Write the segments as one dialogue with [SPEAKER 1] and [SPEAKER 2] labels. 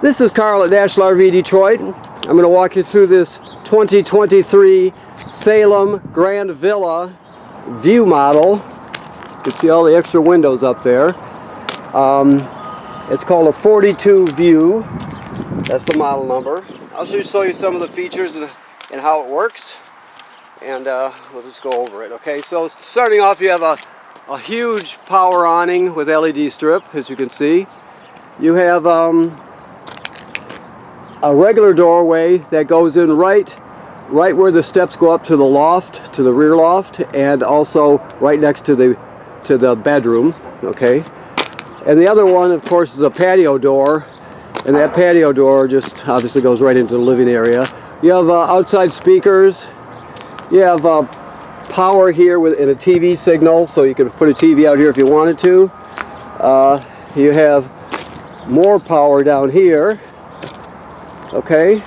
[SPEAKER 1] This is Carl at National RV Detroit. I'm going to walk you through this 2023 Salem Grand Villa View model. You can see all the extra windows up there. It's called a 42 View. That's the model number. I'll just show you some of the features and how it works, and we'll just go over it. Okay, so starting off, you have a huge power awning with LED strip, as you can see. You have a regular doorway that goes in right where the steps go up to the loft, to the rear loft, and also right next to the bedroom. Okay, and the other one, of course, is a patio door, and that patio door just obviously goes right into the living area. You have outside speakers. You have power here in a TV signal, so you can put a TV out here if you wanted to. You have more power down here. Okay.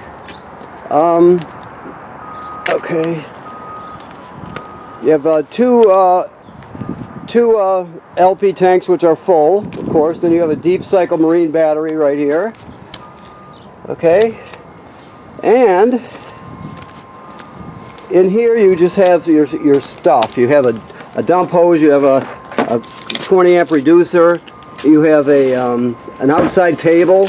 [SPEAKER 1] Okay. You have two LP tanks, which are full, of course. Then you have a deep cycle marine battery right here. Okay. And in here you just have your stuff. You have a dump hose. You have a 20 amp reducer. You have an outside table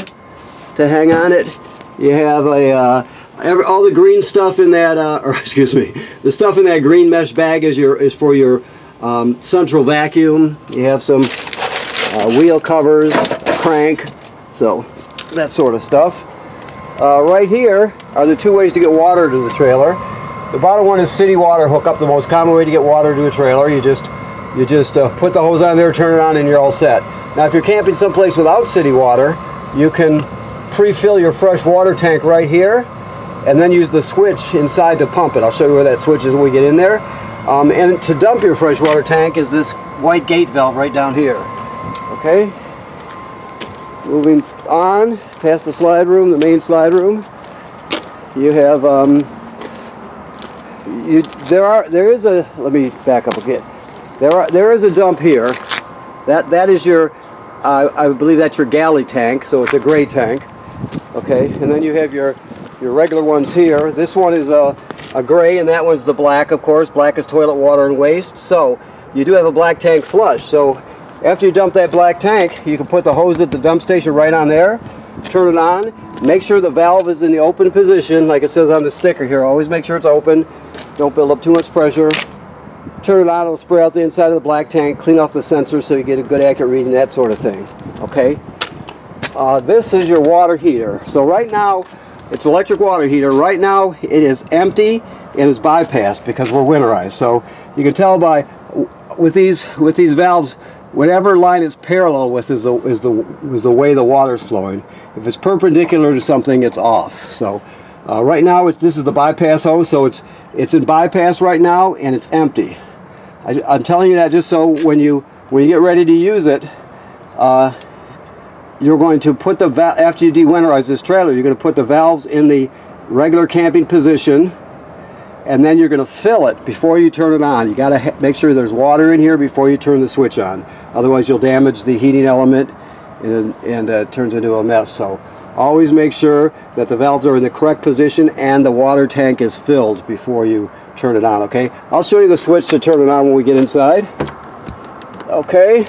[SPEAKER 1] to hang on it. You have all the green stuff in that, or excuse me, the stuff in that green mesh bag is for your central vacuum. You have some wheel covers, a crank, so that sort of stuff. Right here are the two ways to get water to the trailer. The bottom one is city water hookup, the most common way to get water to a trailer. You just put the hose on there, turn it on, and you're all set. Now, if you're camping someplace without city water, you can pre-fill your fresh water tank right here, and then use the switch inside to pump it. I'll show you where that switch is when we get in there. And to dump your fresh water tank is this white gate valve right down here. Okay. Moving on past the slide room, the main slide room. You have let me back up again. There is a dump here. That is your I believe that's your galley tank, so it's a gray tank. Okay, and then you have your regular ones here. This one is a gray, and that one's the black, of course. Black is toilet water and waste. So you do have a black tank flush. So after you dump that black tank, you can put the hose at the dump station right on there, turn it on, make sure the valve is in the open position like it says on the sticker here. Always make sure it's open. Don't build up too much pressure. Turn it on, it'll spray out the inside of the black tank, clean off the sensors so you get a good accurate reading, that sort of thing. Okay. This is your water heater. So right now, it's electric water heater. Right now, it is empty and is bypassed because we're winterized. So you can tell with these valves, whatever line it's parallel with is the way the water is flowing. If it's perpendicular to something, it's off. So right now, this is the bypass hose. So it's in bypass right now and it's empty. I'm telling you that just so when you get ready to use it, you're going to put the after you de-winterize this trailer, you're going to put the valves in the regular camping position, and then you're going to fill it before you turn it on. You got to make sure there's water in here before you turn the switch on. Otherwise, you'll damage the heating element, and it turns into a mess. So always make sure that the valves are in the correct position and the water tank is filled before you turn it on. Okay, I'll show you the switch to turn it on when we get inside. Okay.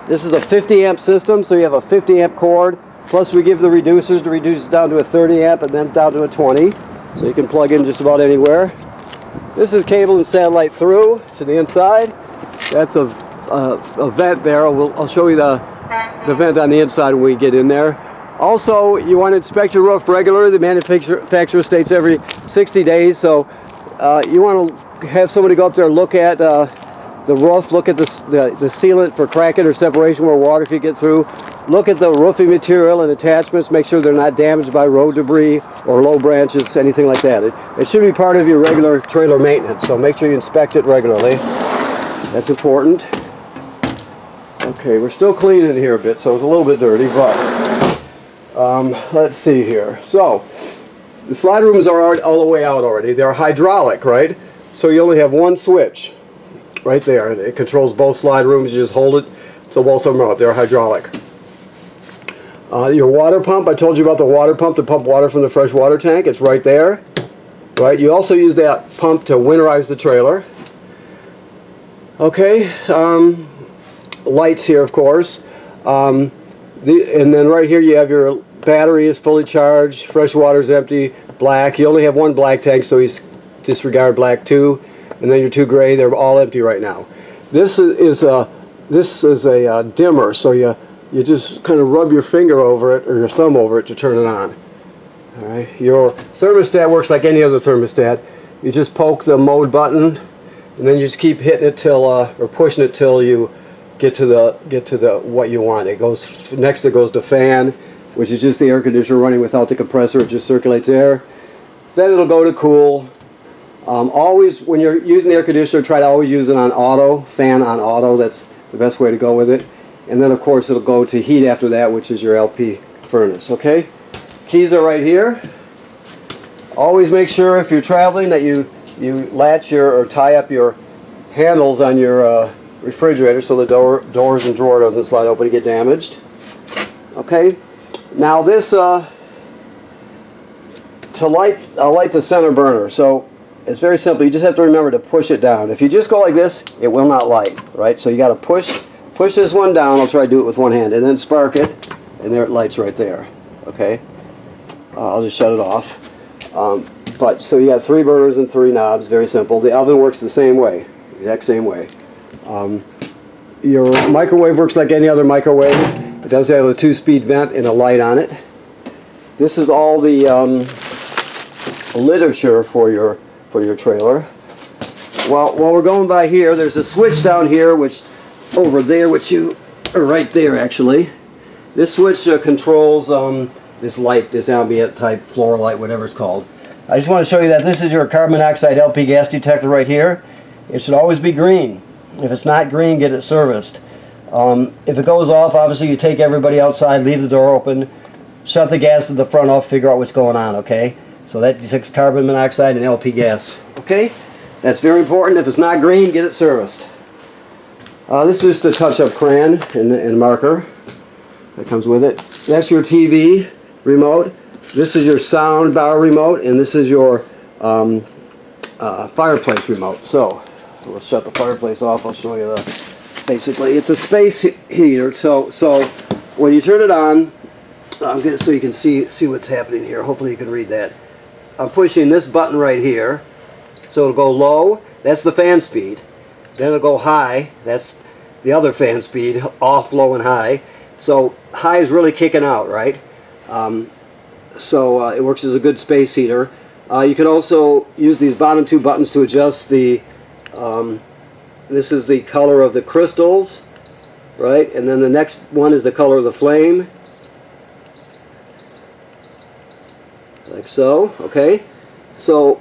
[SPEAKER 1] This is a 50 amp system, so you have a 50 amp cord, plus we give the reducers to reduce it down to a 30 amp and then down to a 20, so you can plug in just about anywhere. This is cable and satellite through to the inside. That's a vent there. I'll show you the vent on the inside when we get in there. Also, you want to inspect your roof regularly. The manufacturer states every 60 days, so you want to have somebody go up there and look at the roof, look at the sealant for cracking or separation where water could get through. Look at the roofing material and attachments, make sure they're not damaged by road debris or low branches, anything like that. It should be part of your regular trailer maintenance, so make sure you inspect it regularly. That's important. Okay, we're still cleaning here a bit, so it's a little bit dirty, but let's see here. So, the slide rooms are all the way out already. They're hydraulic, right? So you only have one switch right there, and it controls both slide rooms. You just hold it till both of them are out. They're hydraulic. Your water pump, I told you about the water pump to pump water from the fresh water tank. It's right there. Right, you also use that pump to winterize the trailer. Okay, lights here, of course. And then right here you have your battery is fully charged, fresh water is empty, black. You only have one black tank, so you disregard black 2. And then your 2 gray, they're all empty right now. This is a dimmer, so you just kind of rub your finger over it or your thumb over it to turn it on. All right. Your thermostat works like any other thermostat. You just poke the mode button, and then you just keep hitting it till or pushing it till you get to the what you want. It goes next. It goes to fan, which is just the air conditioner running without the compressor. It just circulates air. Then it'll go to cool. Always, when you're using the air conditioner, try to always use it on auto, fan on auto. That's the best way to go with it. And then, of course, it'll go to heat after that, which is your LP furnace. Okay? Keys are right here. Always make sure if you're traveling that you latch or tie up your handles on your refrigerator so the doors and drawer doesn't slide open and get damaged. Okay? Now this, I'll light the center burner. So it's very simple. You just have to remember to push it down. If you just go like this, it will not light, right? So you got to push this one down. I'll try to do it with one hand, and then spark it, and there it lights right there. Okay, I'll just shut it off. But so you got 3 burners and 3 knobs. Very simple. The oven works the same way, exact same way. Your microwave works like any other microwave. It does have a 2-speed vent and a light on it. This is all the literature for your trailer. While we're going by here, there's a switch down here, which over there, right there actually. This switch controls this light, this ambient type floor light, whatever it's called. I just want to show you that this is your carbon monoxide LP gas detector right here. It should always be green. If it's not green, get it serviced. If it goes off, obviously you take everybody outside, leave the door open, shut the gas at the front off, figure out what's going on, okay? So that detects carbon monoxide and LP gas. Okay? That's very important. If it's not green, get it serviced. This is just a touch-up crayon and marker that comes with it. That's your TV remote. This is your sound bar remote, and this is your fireplace remote. So we'll shut the fireplace off. I'll show you basically it's a space heater. So when you turn it on, I'm gonna so you can see what's happening here. Hopefully you can read that. I'm pushing this button right here, so it'll go low. That's the fan speed. Then it'll go high. That's the other fan speed, off, low, and high. So high is really kicking out, right? It works as a good space heater. You can also use these bottom 2 buttons to adjust the. This is the color of the crystals, right? And then the next one is the color of the flame. Like so, okay? So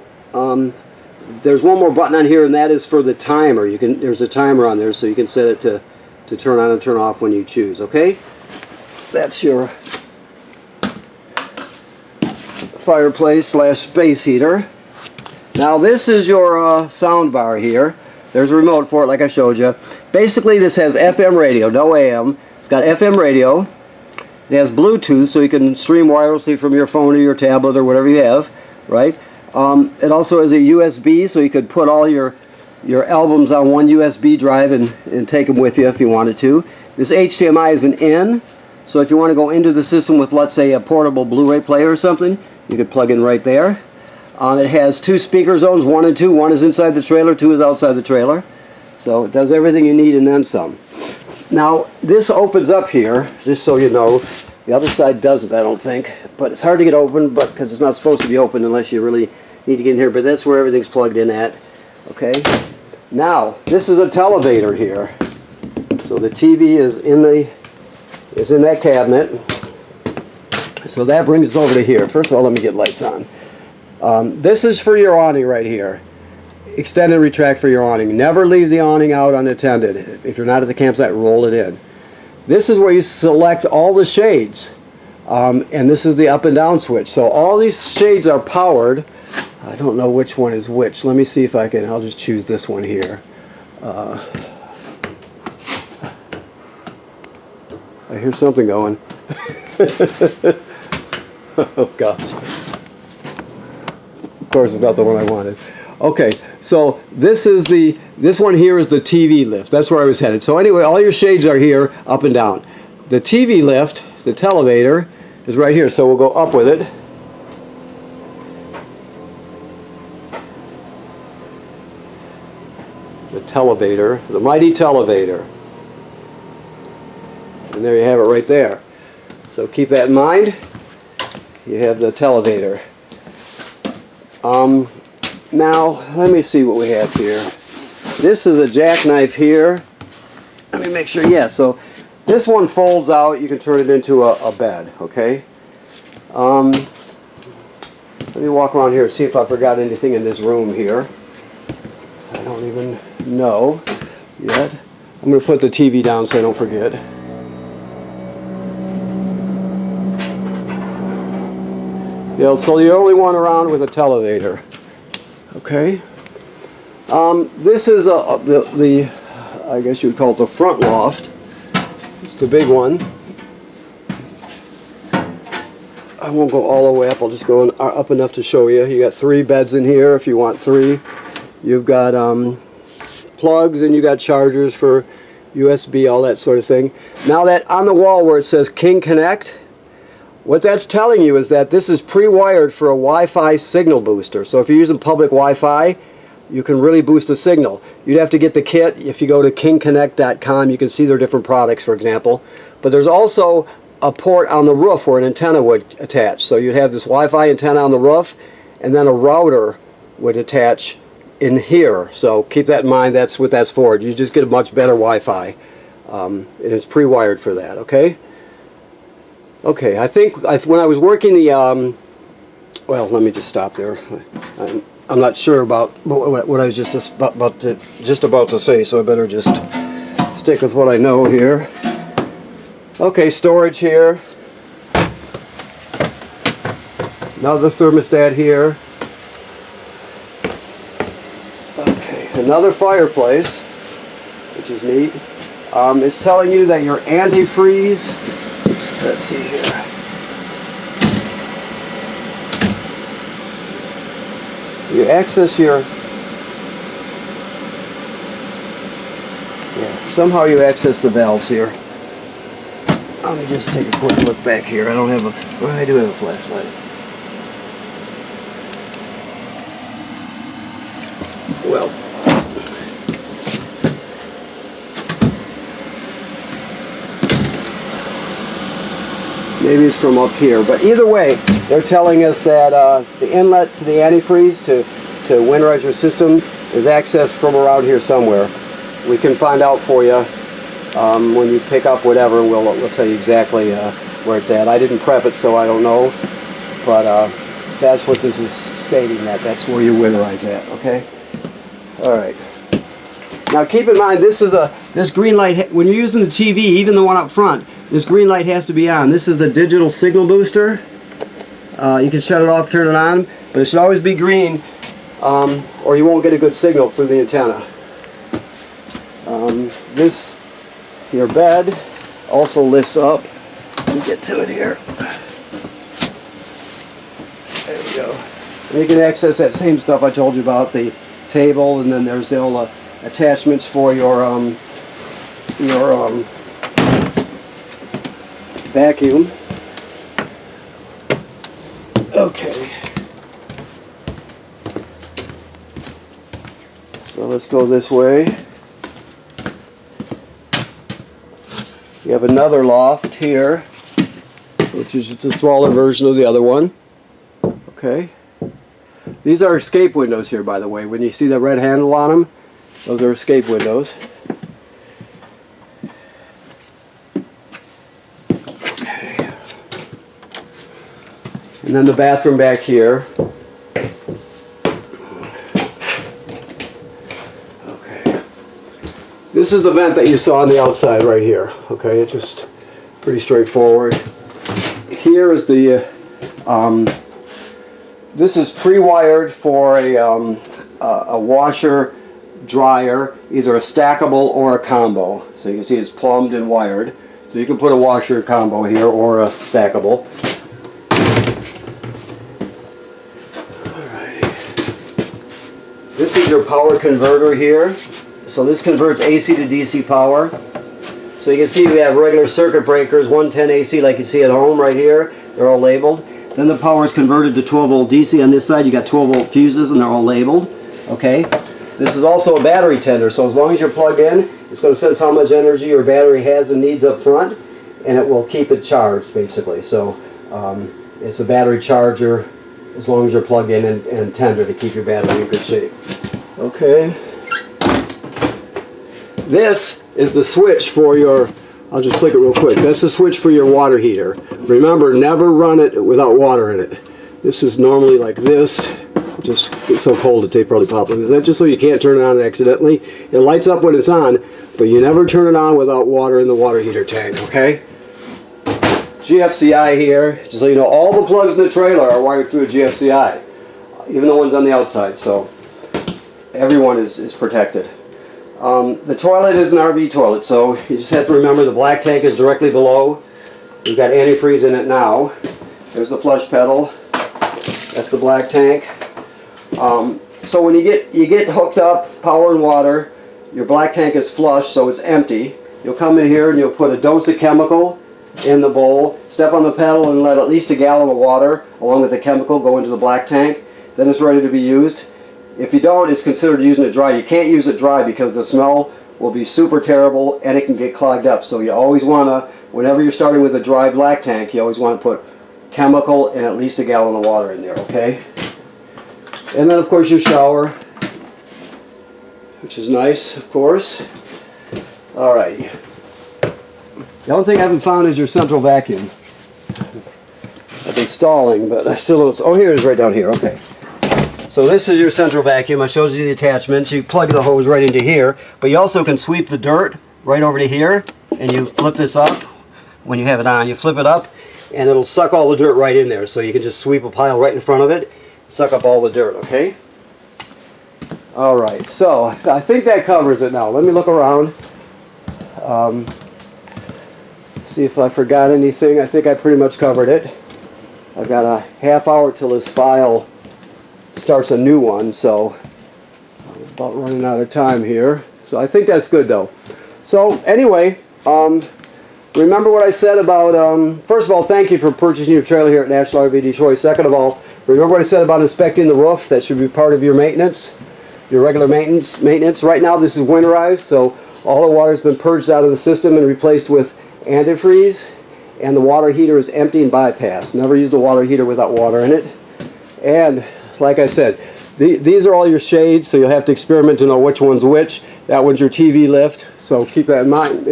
[SPEAKER 1] there's one more button on here, and that is for the timer. There's a timer on there, so you can set it to turn on and turn off when you choose, okay? That's your fireplace / space heater. Now this is your sound bar here. There's a remote for it, like I showed you. Basically, this has FM radio, no AM. It's got FM radio. It has Bluetooth, so you can stream wirelessly from your phone or your tablet or whatever you have, right? It also has a USB, so you could put all your albums on one USB drive and take them with you if you wanted to. This HDMI is an in, so if you want to go into the system with, let's say, a portable Blu-ray player or something, you could plug in right there. It has 2 speaker zones, 1 and 2. 1 is inside the trailer, 2 is outside the trailer. So it does everything you need and then some. Now, this opens up here, just so you know. The other side doesn't, I don't think. But it's hard to get open because it's not supposed to be open unless you really need to get in here. But that's where everything's plugged in at. Okay? Now, this is a televator here. So the TV is in that cabinet. So that brings us over to here. First of all, let me get lights on. This is for your awning right here. Extend and retract for your awning. Never leave the awning out unattended. If you're not at the campsite, roll it in. This is where you select all the shades. And this is the up and down switch. So all these shades are powered. I don't know which one is which. Let me see if I can. I'll just choose this one here. I hear something going. Oh gosh. Of course, it's not the one I wanted. Okay, so this one here is the TV lift. That's where I was headed. So anyway, all your shades are here, up and down. The TV lift, the televator, is right here. So we'll go up with it. The televator, the mighty televator. And there you have it right there. So keep that in mind. You have the televator. Now, let me see what we have here. This is a jackknife here. Let me make sure, yeah, so this one folds out. You can turn it into a bed, okay? Let me walk around here and see if I forgot anything in this room here. I don't even know yet. I'm going to put the TV down so I don't forget. Yeah, so you're the only one around with a televator. Okay. This is the I guess you would call it the front loft. It's the big one. I won't go all the way up. I'll just go up enough to show you. You got 3 beds in here if you want 3. You've got plugs and you got chargers for USB, all that sort of thing. Now that on the wall where it says King Connect, what that's telling you is that this is pre-wired for a Wi-Fi signal booster. So if you're using public Wi-Fi, you can really boost the signal. You'd have to get the kit. If you go to kingconnect.com, you can see their different products, for example. But there's also a port on the roof where an antenna would attach. So you'd have this Wi-Fi antenna on the roof, and then a router would attach in here. So keep that in mind. That's what that's for. You just get a much better Wi-Fi. And it's pre-wired for that, okay? Okay, I think when I was working the, well, let me just stop there. I'm not sure about what I was just about to say, so I better just stick with what I know here. Okay, storage here. Another thermostat here. Okay, another fireplace, which is neat. It's telling you that your antifreeze, let's see here. You access your, yeah, somehow you access the valves here. Let me just take a quick look back here. I don't have a, well, I do have a flashlight. Well, maybe it's from up here, but either way, they're telling us that the inlet to the antifreeze to winterize your system is accessed from around here somewhere. We can find out for you when you pick up whatever. We'll tell you exactly where it's at. I didn't prep it, so I don't know, but that's what this is stating, that's where you winterize at. Okay. All right. Now keep in mind, this green light, when you're using the TV, even the one up front, this green light has to be on. This is the digital signal booster. You can shut it off, turn it on, but it should always be green, or you won't get a good signal through the antenna. Your bed also lifts up. Let me get to it here. There we go. And you can access that same stuff I told you about, the table, and then there's the old attachments for your vacuum. Okay. So let's go this way. You have another loft here, which is just a smaller version of the other one. Okay. These are escape windows here, by the way. When you see the red handle on them, those are escape windows. Okay. And then the bathroom back here. Okay. This is the vent that you saw on the outside right here. Okay, it's just pretty straightforward. Here is the this is pre-wired for a washer dryer, either a stackable or a combo. So you can see it's plumbed and wired. So So you can put a washer combo here or a stackable. Alrighty. This is your power converter here. So this converts AC to DC power. So you can see we have regular circuit breakers, 110 AC like you see at home right here. They're all labeled. Then the power is converted to 12 volt DC. On this side you got 12 volt fuses and they're all labeled. Okay. This is also a battery tender. So as long as you're plugged in, it's going to sense how much energy your battery has and needs up front, and it will keep it charged basically. So it's a battery charger as long as you're plugged in and tender to keep your battery in good shape. Okay. This is the switch for your, I'll just click it real quick. That's the switch for your water heater. Remember, never run it without water in it. This is normally like this. Just it's so cold that they probably pop it. Is that just so you can't turn it on accidentally? It lights up when it's on, but you never turn it on without water in the water heater tank, okay? GFCI here, just so you know, all the plugs in the trailer are wired through a GFCI, even the ones on the outside, so everyone is protected. The toilet is an RV toilet, so you just have to remember the black tank is directly below. We've got antifreeze in it now. There's the flush pedal. That's the black tank. So when you get hooked up, power and water, your black tank is flush, so it's empty. You'll come in here and you'll put a dose of chemical in the bowl, step on the pedal and let at least a gallon of water along with the chemical go into the black tank. Then it's ready to be used. If you don't, it's considered using it dry. You can't use it dry because the smell will be super terrible and it can get clogged up. So you always want to, whenever you're starting with a dry black tank, you always want to put chemical and at least a gallon of water in there, okay? And then of course your shower, which is nice, of course. Alright. The only thing I haven't found is your central vacuum. I've been stalling, but I still don't. Oh, here it is right down here, okay. So this is your central vacuum. I showed you the attachments. You plug the hose right into here, but you also can sweep the dirt right over to here, and you flip this up. When you have it on, you flip it up, and it'll suck all the dirt right in there. So you can just sweep a pile right in front of it, suck up all the dirt, okay? Alright, so I think that covers it now. Let me look around. See if I forgot anything. I think I pretty much covered it. I've got a half hour till this file starts a new one, so I'm about running out of time here. So I think that's good though. So anyway, remember what I said about, first of all, thank you for purchasing your trailer here at National RV Detroit. Second of all, remember what I said about inspecting the roof. That should be part of your maintenance, your regular maintenance. Right now this is winterized, so all the water's been purged out of the system and replaced with antifreeze, and the water heater is empty and bypassed. Never use the water heater without water in it. And like I said, these are all your shades, so you'll have to experiment to know which one's which. That one's your TV lift, so keep that in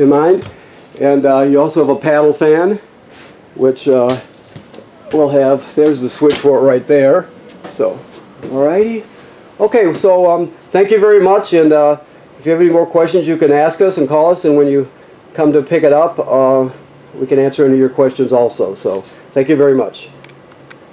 [SPEAKER 1] mind. And you also have a paddle fan, which we'll have, there's the switch for it right there. So, alrighty. Okay, so thank you very much, and if you have any more questions you can ask us and call us, and when you come to pick it up, we can answer any of your questions also. So, thank you very much.